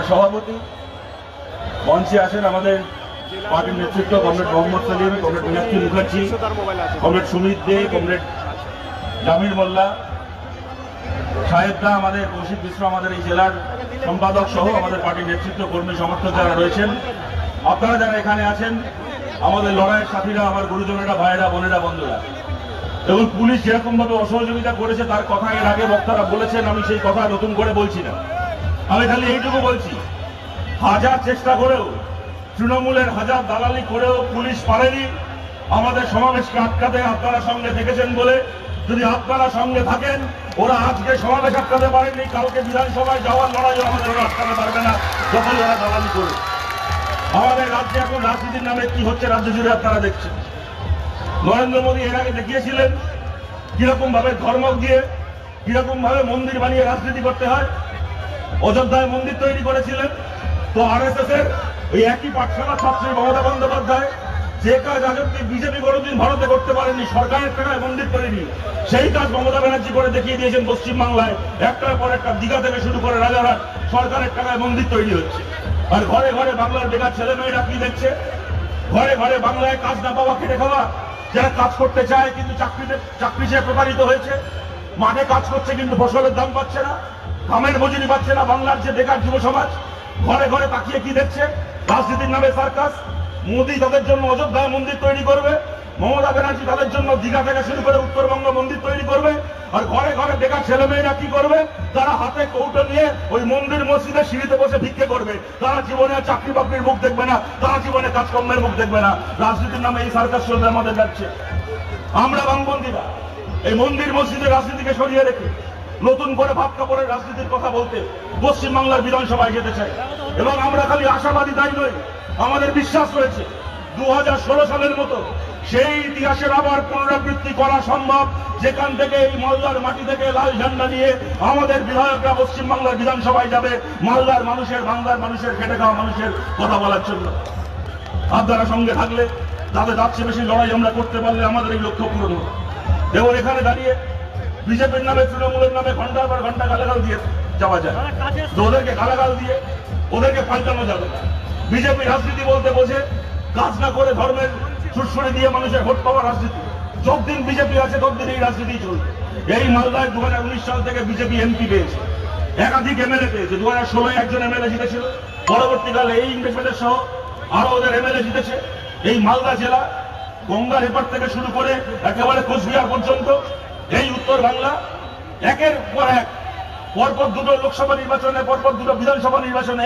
সভাপতি মঞ্চে আছেন আমাদের পার্টির নেতৃত্ব comrade Mohammad Salim, comrade Minakshi Mukherjee, comrade Sumit De, comrade Jamir Molla, সাহেবদা, আমাদের কৌশিক মিশ্র, আমাদের এই জেলার সম্পাদক সহ আমাদের পার্টির নেতৃত্ব কর্মী সমর্থক যারা রয়েছেন, আপনারা যারা এখানে আছেন, আমাদের লড়াইয়ের সাথীরা, আমার গুরুজনেরা, ভাইয়েরা, বোনেরা, বন্ধুরা, এবং পুলিশ যেরকম ভাবে অসহযোগিতা করেছে তার কথা এর আগে বক্তারা বলেছেন, আমি সেই কথা নতুন করে বলছি না। আমি খালি এইটুকু বলছি, হাজার চেষ্টা করেও, তৃণমূলের হাজার দালালি করেও পুলিশ পারেনি আমাদের সমাবেশকে আটকাতে। আপনারা সঙ্গে থেকেছেন বলে, যদি আপনারা সঙ্গে থাকেন, ওরা আজকে সমাবেশ আটকাতে পারেনি, কালকে বিধানসভায় যাওয়ার লড়াইও আমাদের ওরা আটকাতে পারবে না, যখন ওরা দালালি করবে। আমাদের রাজ্যে এখন রাজনীতির নামে কি হচ্ছে রাজ্য জুড়ে আপনারা দেখছেন। নরেন্দ্র মোদী এর আগে দেখিয়েছিলেন কিরকম ভাবে ধর্ম দিয়ে, কিরকম ভাবে মন্দির বানিয়ে রাজনীতি করতে হয়। অযোধ্যায় মন্দির তৈরি করেছিলেন, তো আরএসএস এর ওই একই পাঠশালা ছাত্রী মমতা বন্দ্যোপাধ্যায় যে কাজ আজ অব্দি বিজেপি কোনোদিন ভারতে করতে পারেনি, সরকারের টাকায় মন্দির তৈরি, সেই কাজ মমতা ব্যানার্জি করে দেখিয়ে দিয়েছেন পশ্চিমবাংলায়। একটার পর একটা দীঘা থেকে শুরু করে রাজারহাট সরকারের টাকায় মন্দির তৈরি হচ্ছে। আর ঘরে ঘরে বাংলার বেকার ছেলে মেয়েরা কি দেখছে, ঘরে ঘরে বাংলায় কাজ না পাওয়া, খেটে খাওয়া, যারা কাজ করতে চায় কিন্তু চাকরি চেয়ে প্রতারিত হয়েছে, মাঠে কাজ করছে কিন্তু ফসলের দাম পাচ্ছে না, কামের মজুরি পাচ্ছে না। বাংলার যে বেকার যুব সমাজ ঘরে ঘরে তাকিয়ে কি দেখছে, রাজনীতির নামে সার্কাস। মোদী তাদের জন্য অযোধ্যায় মন্দির তৈরি করবে, মমতা ব্যানার্জি তাদের জন্য দীঘা থেকে শুরু করে উত্তরবঙ্গ মন্দির তৈরি করবে। আর ঘরে ঘরে বেকার ছেলে মেয়েরা কি করবে, তারা হাতে কৌটো নিয়ে ওই মন্দির মসজিদের সিঁড়িতে বসে ভিক্ষে করবে। তারা জীবনে চাকরি বাকরির মুখ দেখবে না, তারা জীবনে কাজকর্মের মুখ দেখবে না। রাজনীতির নামে এই সার্কাস চলবে আমাদের যাচ্ছে। আমরা বামপন্থীরা এই মন্দির মসজিদের রাজনীতিকে সরিয়ে রেখে নতুন করে ভাব কাপড়ের রাজনীতির কথা বলতে পশ্চিমবাংলার বিধানসভায় যেতে চাই। এবং আমরা খালি আশাবাদী তাই নই, আমাদের বিশ্বাস রয়েছে 2016 সালের মতো সেই ইতিহাসের আবার পুনরাবৃত্তি করা সম্ভব, যেখান থেকে এই মালদার মাটি থেকে লাল ঝান্ডা নিয়ে আমাদের বিধায়করা পশ্চিমবাংলার বিধানসভায় যাবে মালদার মানুষের, বাংলার মানুষের, খেটে খাওয়া মানুষের কথা বলার জন্য। আপনারা সঙ্গে থাকলে, তাদের তার চেয়ে বেশি লড়াই আমরা করতে পারলে আমাদের এই লক্ষ্য পূরণ হবে। এবং এখানে দাঁড়িয়ে বিজেপির নামে, তৃণমূলের নামে ঘন্টার পর ঘন্টা গালাগাল দিয়ে যাওয়া যায়, তো ওদেরকে গালাগাল দিয়ে ওদেরকে পাল্টানো যাবে না। বিজেপি রাজনীতি বলতে বোঝে কাজ না করে ধর্মের সুরসুরি দিয়ে মানুষের ভোট পাওয়া রাজনীতি। যতদিন বিজেপি আছে ততদিন এই রাজনীতি চলবে। এই মালদায় 2019 সাল থেকে বিজেপি এমপি পেয়েছে, একাধিক এমএলএ পেয়েছে। 2016 একজন এমএলএ জিতেছিল, পরবর্তীকালে এই ইন্ডিপেন্ডেন্ট সহ আরো ওদের এমএলএ জিতেছে। এই মালদা জেলা গঙ্গার এপার থেকে শুরু করে একেবারে কোচবিহার পর্যন্ত এই উত্তর বাংলা একের পর এক পরপর দুটো লোকসভা নির্বাচনে, পরপর দুটো বিধানসভা নির্বাচনে